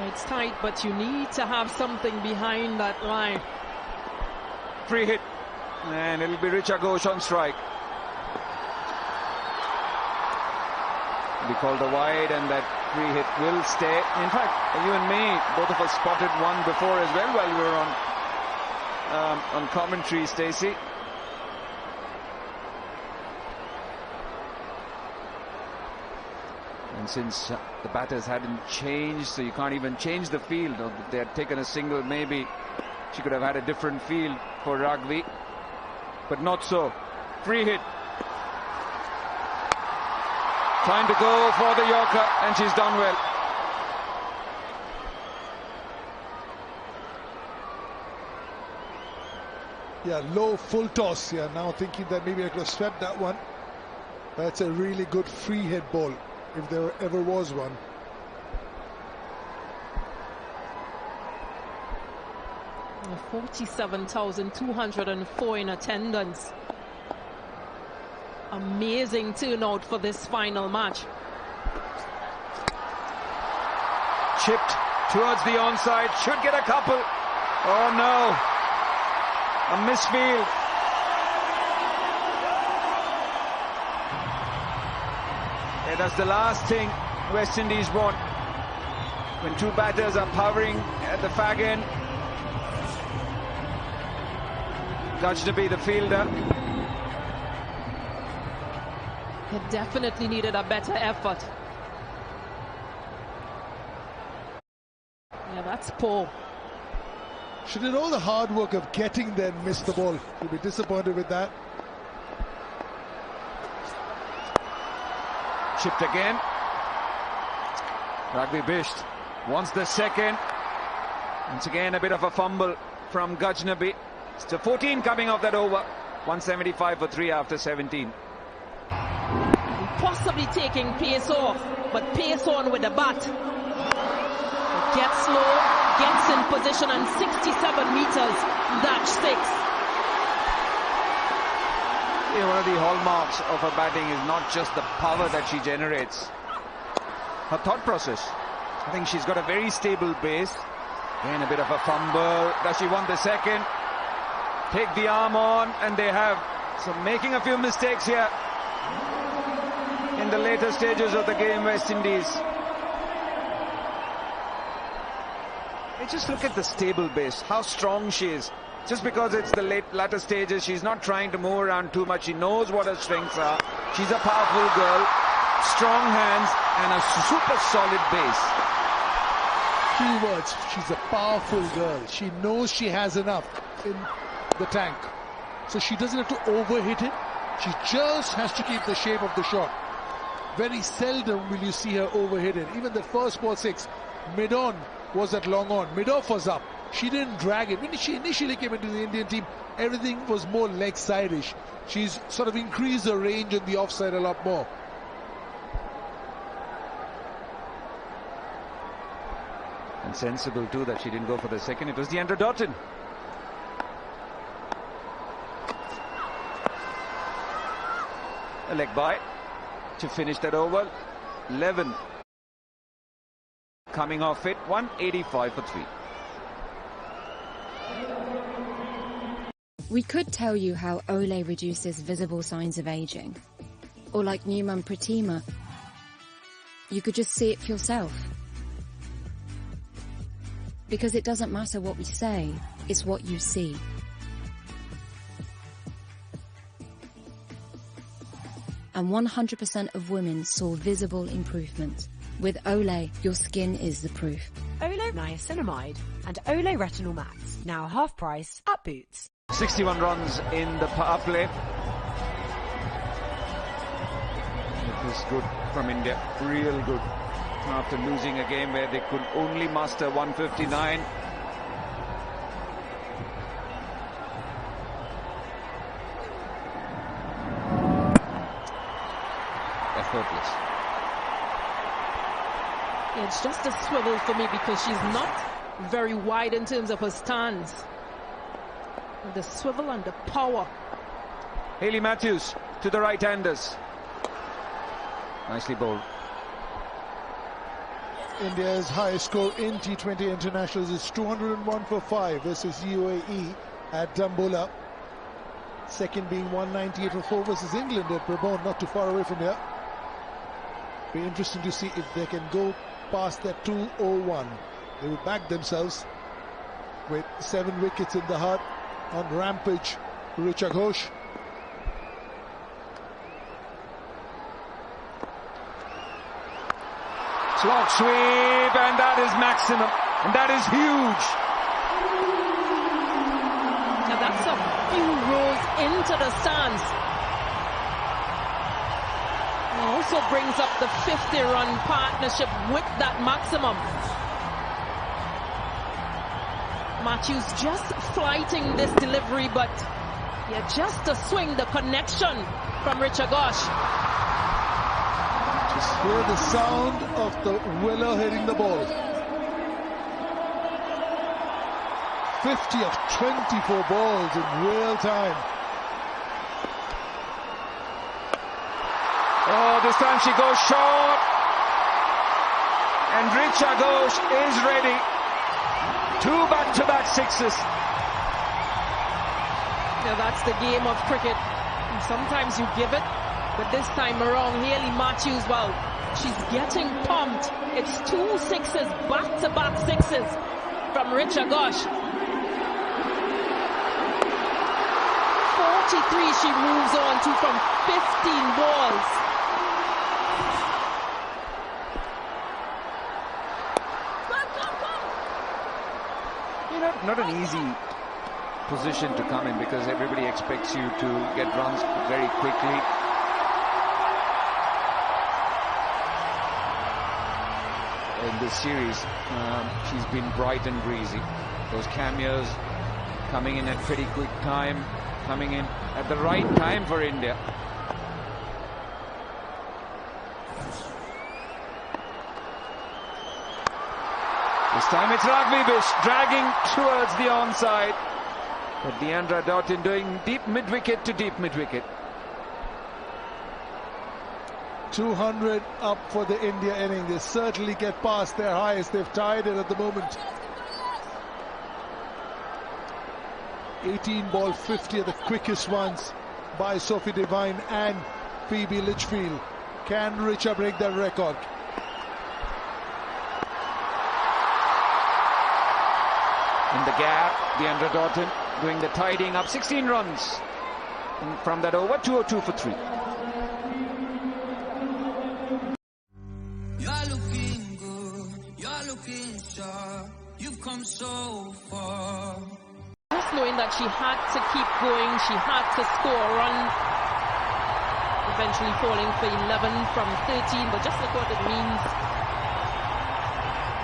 It's tight, but you need to have something behind that line. Free hit, and it'll be Richa Ghosh on strike. Be called a wide, and that free hit will stay. In fact, you and me, both of us spotted one before as well while we were on commentary, Stacey. And since the batters hadn't changed, so you can't even change the field. Or they had taken a single, maybe she could have had a different field for Ragvi, but not so. Free hit. Trying to go for the Yorker, and she's done well. Yeah, low full toss. Yeah, now thinking that maybe I could have swept that one. That's a really good free hit ball, if there ever was one. Uh, 47,204 in attendance. Amazing turnout for this final match. Chipped towards the onside, should get a couple. Oh no, a misfield. Yeah, that's the last thing West Indies want. When two batters are powering at the fag end. Gajnabi, the fielder. It definitely needed a better effort. Yeah, that's poor. She did all the hard work of getting there and missed the ball. You'll be disappointed with that. Chipped again. Ragbi Bisht wants the second. Once again, a bit of a fumble from Gajnabi. It's to 14 coming off that over. 175 for 3 after 17. Possibly taking pace off, but pace on with the bat. Gets slow, gets in position, and 67 meters, dash 6. Yeah, one of the hallmarks of her batting is not just the power that she generates. Her thought process. I think she's got a very stable base. Again, a bit of a fumble. Does she want the second? Take the arm on, and they have. So making a few mistakes here in the later stages of the game, West Indies. Hey, just look at the stable base, how strong she is. Just because it's the latter stages, she's not trying to move around too much. She knows what her strengths are. She's a powerful girl, strong hands, and a super solid base. Key words, she's a powerful girl. She knows she has enough in the tank. So she doesn't have to overhit it. She just has to keep the shape of the shot. Very seldom will you see her overhit it. Even the first ball 6, mid-on was at long on. Mid-off was up. She didn't drag it. When she initially came into the Indian team, everything was more leg-side-ish. She's sort of increased her range on the offside a lot more. And sensible too that she didn't go for the second. It was the Andrew Doughton. A leg by to finish that over. 11 coming off it. 185 for 3. We could tell you how Olay reduces visible signs of aging. Or like Newman Pratima, you could just see it for yourself. Because it doesn't matter what we say, it's what you see. And 100% of women saw visible improvement. With Olay, your skin is the proof. Olay niacinamide and Olay retinol max, now half price at Boots. 61 runs in the power play. It was good from India, real good. After losing a game where they could only muster 159. Effortless. It's just a swivel for me because she's not very wide in terms of her stance. The swivel and the power. Hayley Matthews to the right-handers. Nicely bowled. India's highest score in T20 internationals is 201 for 5 versus UAE at Dambola. Second being 198 for 4 versus England at Brabant, not too far away from here. Be interesting to see if they can go past that 201. They will back themselves with 7 wickets in the heart on rampage. Richa Ghosh. Slog sweep, and that is maximum, and that is huge. Now that's a few rows into the stands. It also brings up the 50-run partnership with that maximum. Matthews just flighting this delivery, but yeah, just to swing the connection from Richa Ghosh. Just hear the sound of the willow hitting the ball. 50 of 24 balls in real time. Oh, this time she goes short. And Richa Ghosh is ready. 2 back-to-back sixes. Now that's the game of cricket. And sometimes you give it, but this time around, Hayley Matthews, well, she's getting pumped. It's 2 sixes, back-to-back sixes from Richa Ghosh. 43 she moves on to from 15 balls. You know, not an easy position to come in because everybody expects you to get runs very quickly. In this series, she's been bright and breezy. Those cameos coming in at pretty quick time, coming in at the right time for India. This time it's Ragvi Bish dragging towards the onside. But Deandra Doughton doing deep mid-wicket to deep mid-wicket. 200 up for the India inning. They certainly get past their highest. They've tied it at the moment. 18 ball 50 are the quickest ones by Sophie Devine and Phoebe Litchfield. Can Richa break that record? In the gap, Deandra Doughton doing the tidying up. 16 runs from that over. 202 for 3. You're looking good, you're looking sharp, you've come so far. Just knowing that she had to keep going, she had to score a run, eventually falling for 11 from 13, but just look what it means,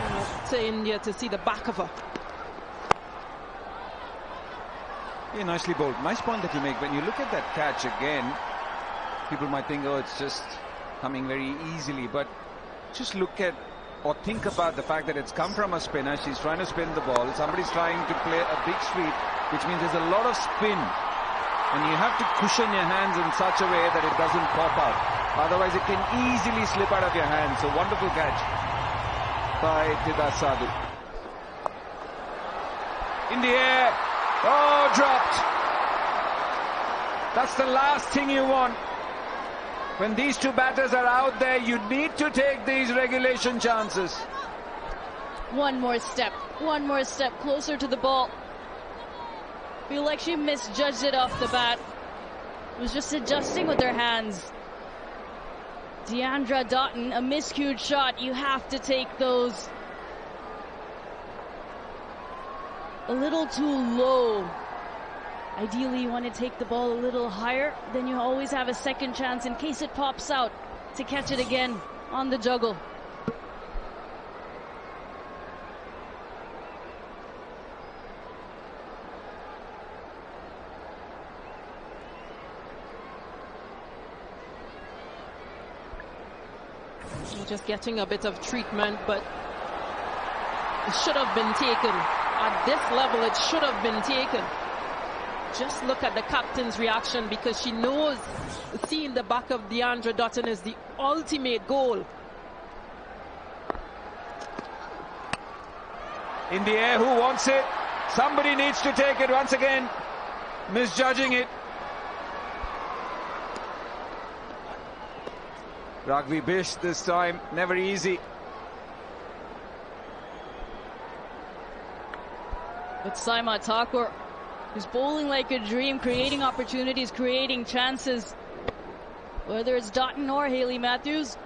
you know, to India to see the back of her. Yeah, nicely bowled. Nice point that you make. When you look at that catch again, people might think, oh, it's just coming very easily, but just look at or think about the fact that it's come from a spinner. She's trying to spin the ball. Somebody's trying to play a big sweep, which means there's a lot of spin. And you have to cushion your hands in such a way that it doesn't pop out. Otherwise, it can easily slip out of your hands. So wonderful catch by Tida Sadhu. In the air. Oh, dropped. That's the last thing you want. When these two batters are out there, you need to take these regulation chances. One more step closer to the ball. Feel like she misjudged it off the bat. Was just adjusting with her hands. Deandra Doughton, a miscued shot. You have to take those. A little too low. Ideally, you want to take the ball a little higher. Then you always have a second chance in case it pops out to catch it again on the juggle. Just getting a bit of treatment, but it should have been taken. At this level, it should have been taken. Just look at the captain's reaction, because she knows seeing the back of Deandra Doughton is the ultimate goal. In the air, who wants it? Somebody needs to take it once again. Misjudging it. Rugby Bish this time, never easy. But Saima Thakur is bowling like a dream, creating opportunities, creating chances. Whether it's Dotton or Hayley Matthews,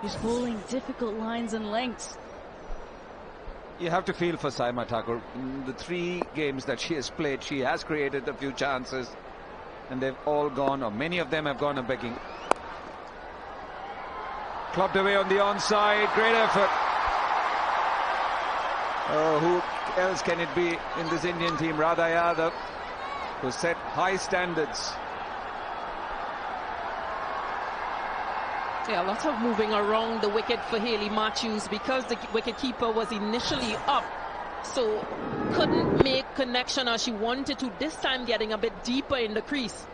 he's bowling difficult lines and lengths. You have to feel for Saima Thakur. In the 3 games that she has played, she has created a few chances, and they've all gone, or many of them have gone a begging. Clubbed away on the onside, great effort. Oh, who else can it be in this Indian team? Radha Yadav, who set high standards. Yeah, a lot of moving around the wicket for Hayley Matthews because the wicketkeeper was initially up, so couldn't make connection as she wanted to. This time getting a bit deeper in the crease.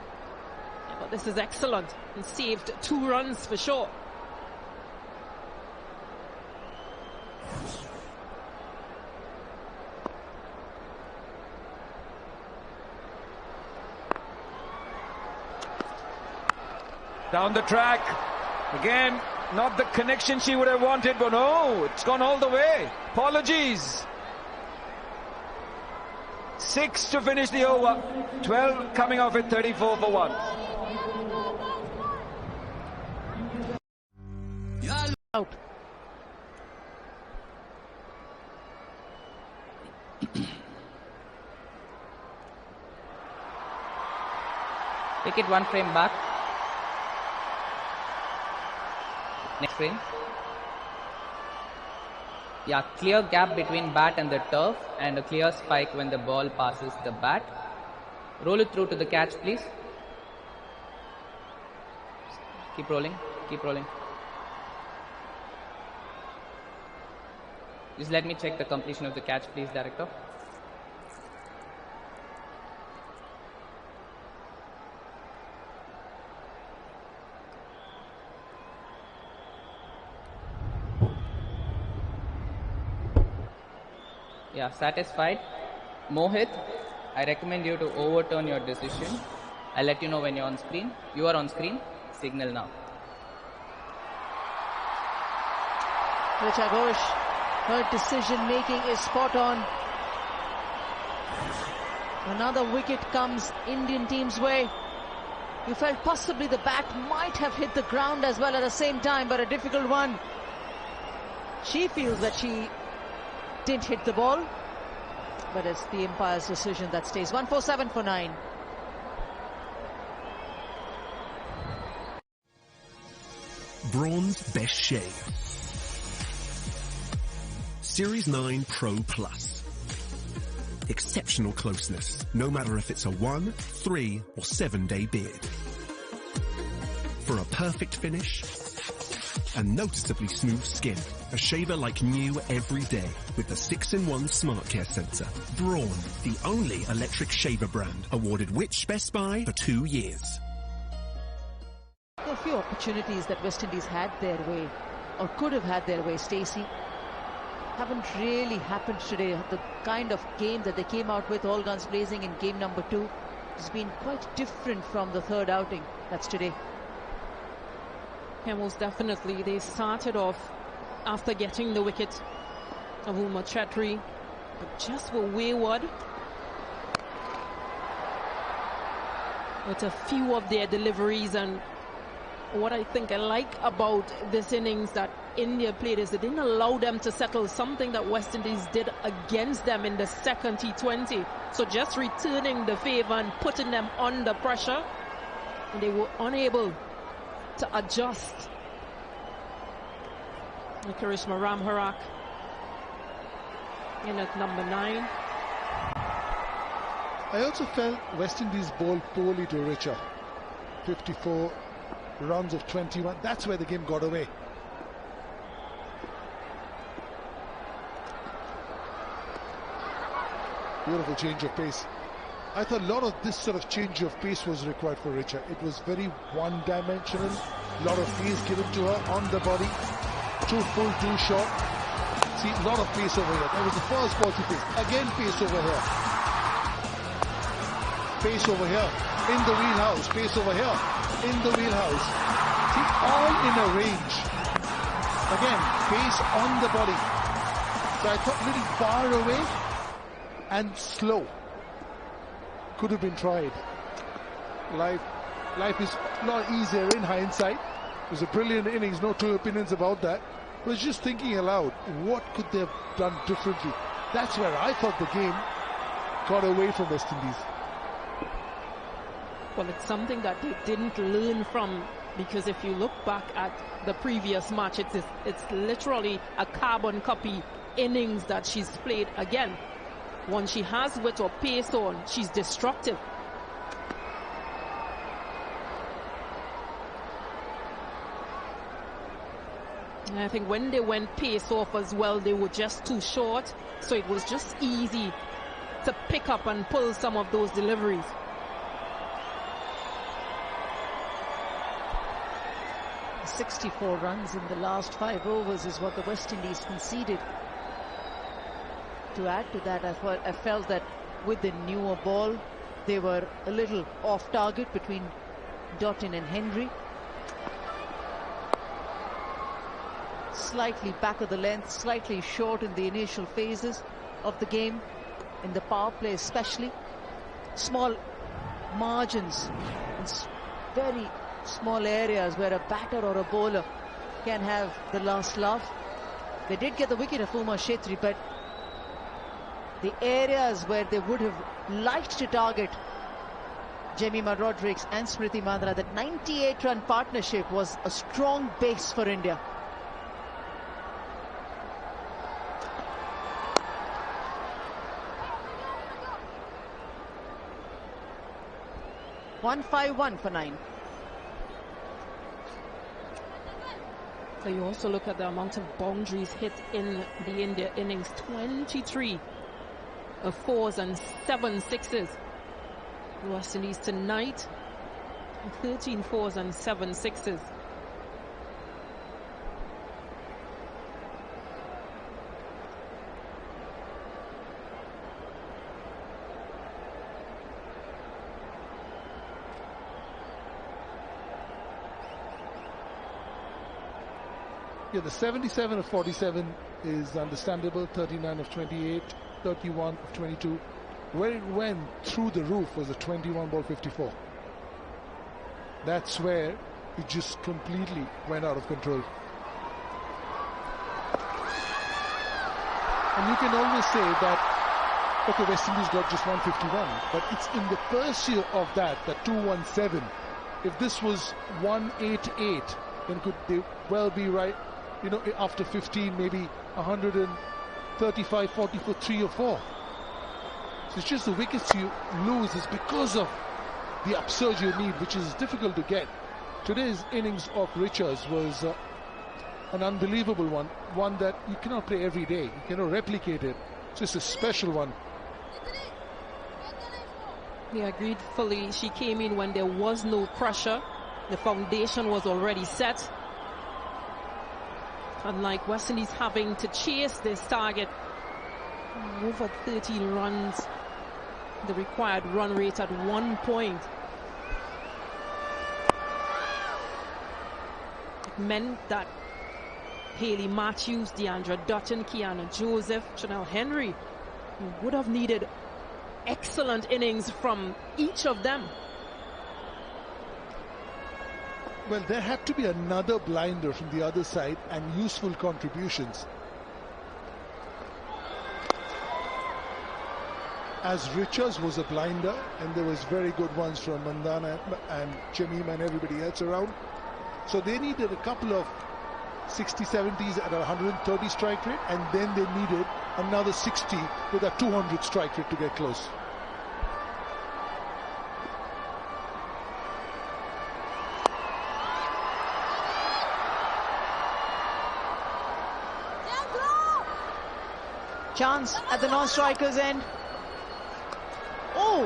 Yeah, but this is excellent and saved 2 runs for sure. Down the track. Again, not the connection she would have wanted, but no, it's gone all the way. Apologies. 6 to finish the over. 12 coming off at 34 for 1. Out. Take it 1 frame back. Next frame. Yeah, clear gap between bat and the turf, and a clear spike when the ball passes the bat. Roll it through to the catch, please. Keep rolling, keep rolling. Just let me check the completion of the catch, please, Director. Yeah, satisfied. Mohit, I recommend you to overturn your decision. I'll let you know when you're on screen. You are on screen. Signal now. Richa Ghosh, her decision making is spot on. Another wicket comes Indian team's way. You felt possibly the bat might have hit the ground as well at the same time, but a difficult one. She feels that she didn't hit the ball, but it's the umpire's decision that stays. 147 for 9. Braun's Best Shave. Series 9 Pro Plus. Exceptional closeness, no matter if it's a 1, 3 or 7 day beard. For a perfect finish and noticeably smooth skin. A shaver like new every day with the 6-in-1 Smart Care Sensor. Braun, the only electric shaver brand awarded Which Best Buy for 2 years. A few opportunities that West Indies had their way, or could have had their way, Stacey, haven't really happened today. The kind of game that they came out with, all guns blazing in game number 2, has been quite different from the 3rd outing. That's today. Yeah, most definitely. They started off after getting the wicket of Uma Chetri, but just were wayward with a few of their deliveries. And what I think I like about this innings that India played is they didn't allow them to settle, something that West Indies did against them in the second T20. So just returning the favor and putting them under pressure, and they were unable to adjust. Karishma Ramharak in at number 9. I also felt West Indies bowled poorly to Richa. 54 runs of 21. That's where the game got away. Beautiful change of pace. I thought a lot of this sort of change of pace was required for Richa. It was very one-dimensional. A lot of pace given to her on the body. too full, too short. See, a lot of pace over here. That was the first ball she faced. Again, pace over here. Pace over here. In the wheelhouse. Pace over here. In the wheelhouse. See, all in a range. Again, pace on the body. So I thought a little far away and slow. Could have been tried. Life is a lot easier in hindsight. It was a brilliant innings, no two opinions about that. I was just thinking aloud, what could they have done differently? That's where I thought the game got away from West Indies. Well, it's something that they didn't learn from, because if you look back at the previous match, it's literally a carbon copy innings that she's played again. Once she has wit or pace on, she's destructive. And I think when they went pace off as well, they were just too short, so it was just easy to pick up and pull some of those deliveries. "64 runs in the last 5 overs is what the West Indies conceded. To add to that, I felt that with the newer ball, they were a little off target between Dottin and Henry. Slightly back of the length, slightly short in the initial phases of the game, in the power play especially. Small margins, very small areas where a batter or a bowler can have the last laugh. They did get the wicket of Uma Shetty, but the areas where they would have liked to target Jemima Rodrigues and Smriti Mandhana, that 98-run partnership was a strong base for India. (151 for 9). So you also look at the amount of boundaries hit in the India innings. 23 of 4s and 7 6s. The West Indies tonight, 13 4s and 7 6s. Yeah, the 77 of 47 is understandable. 39 of 28, 31 of 22. Where it went through the roof was a 21 ball 54. That's where it just completely went out of control. And you can always say that, okay, West Indies got just 151, but it's in the pursuit of that 217. If this was 188, then could they well be right? You know, after 15, maybe 135, 40 for 3 or 4. So it's just the wickets you lose is because of the upsurge you need, which is difficult to get. Today's innings of Richards was an unbelievable one that you cannot play every day. You cannot replicate it. It's just a special one. Yeah, agreed fully. She came in when there was no pressure. The foundation was already set. Unlike West Indies having to chase this target, over 13 runs, the required run rate at 1 point. It meant that Hayley Matthews, Deandra Dutton, Kiana Joseph, Chanel Henry would have needed excellent innings from each of them. Well, there had to be another blinder from the other side and useful contributions. As Richards was a blinder, and there was very good ones from Mandhana and Jemima and everybody else around. So they needed a couple of 60, 70s at a 130 strike rate, and then they needed another 60 with a 200 strike rate to get close. Chance at the non-striker's end. Oh,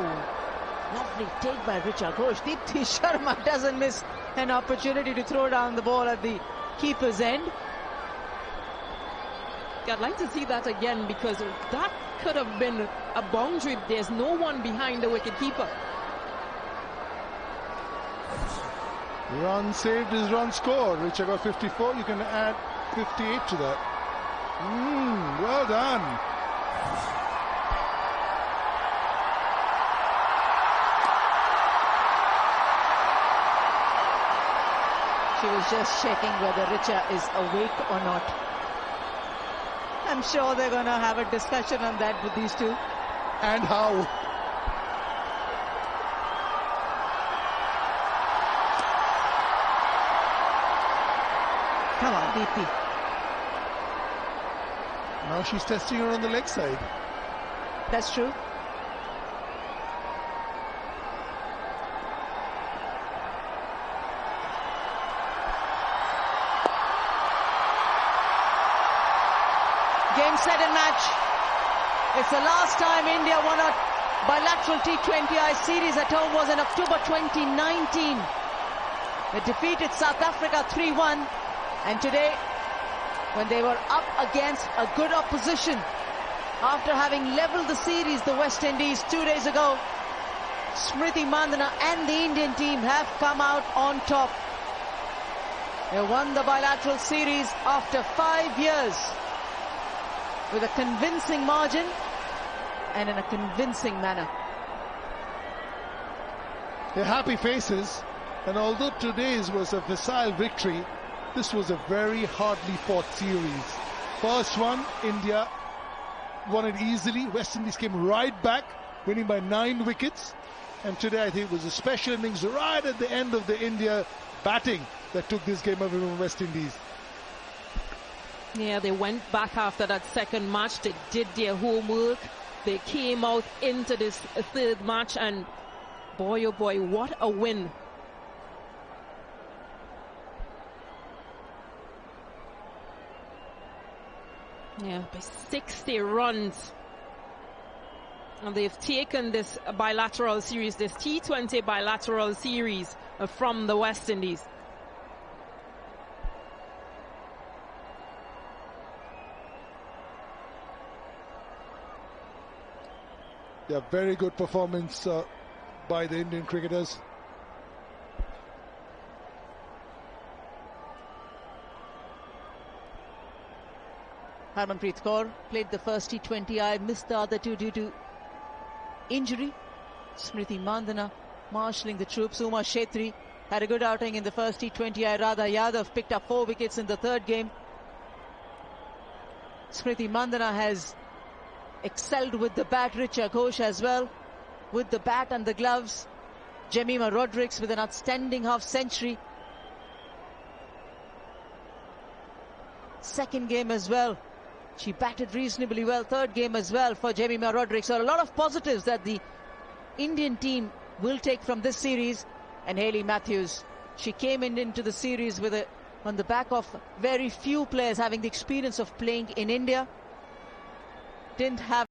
lovely take by Richard Ghosh. Deepti Sharma doesn't miss an opportunity to throw down the ball at the keeper's end. I'd like to see that again, because that could have been a boundary. There's no one behind the wicketkeeper. Run saved is run scored. Richa got 54. You can add 58 to that. Well done. She was just checking whether Richa is awake or not. I'm sure they're going to have a discussion on that with these two. And how? Come on, Deepthi. Now she's testing her on the leg side. That's true. Game, set and match. It's the last time India won a bilateral T20I series at home was in October 2019. They defeated South Africa 3-1. And today, when they were up against a good opposition, after having levelled the series, the West Indies 2 days ago, Smriti Mandhana and the Indian team have come out on top. They won the bilateral series after 5 years with a convincing margin and in a convincing manner. They're happy faces, and although today's was a facile victory, this was a very hardly fought series. First one, India won it easily. West Indies came right back, winning by 9 wickets. And today I think it was a special innings right at the end of the India batting that took this game away from West Indies. Yeah, they went back after that second match. They did their homework. They came out into this third match, and boy, oh boy, what a win. Yeah, by 60 runs. And they've taken this bilateral series, this T20 bilateral series from the West Indies. Yeah, very good performance by the Indian cricketers. Harmanpreet Kaur played the first T20I, missed the other two due to injury. Smriti Mandhana marshalling the troops. Uma Shetri had a good outing in the first T20I. Radha Yadav picked up 4 wickets in the third game. Smriti Mandhana has excelled with the bat. Richa Ghosh as well with the bat and the gloves. Jemima Rodrigues with an outstanding half-century. Second game as well, she batted reasonably well. Third game as well for Jemima Rodrigues. So a lot of positives that the Indian team will take from this series. And Hayley Matthews, she came into the series with on the back of very few players having the experience of playing in India. Didn't have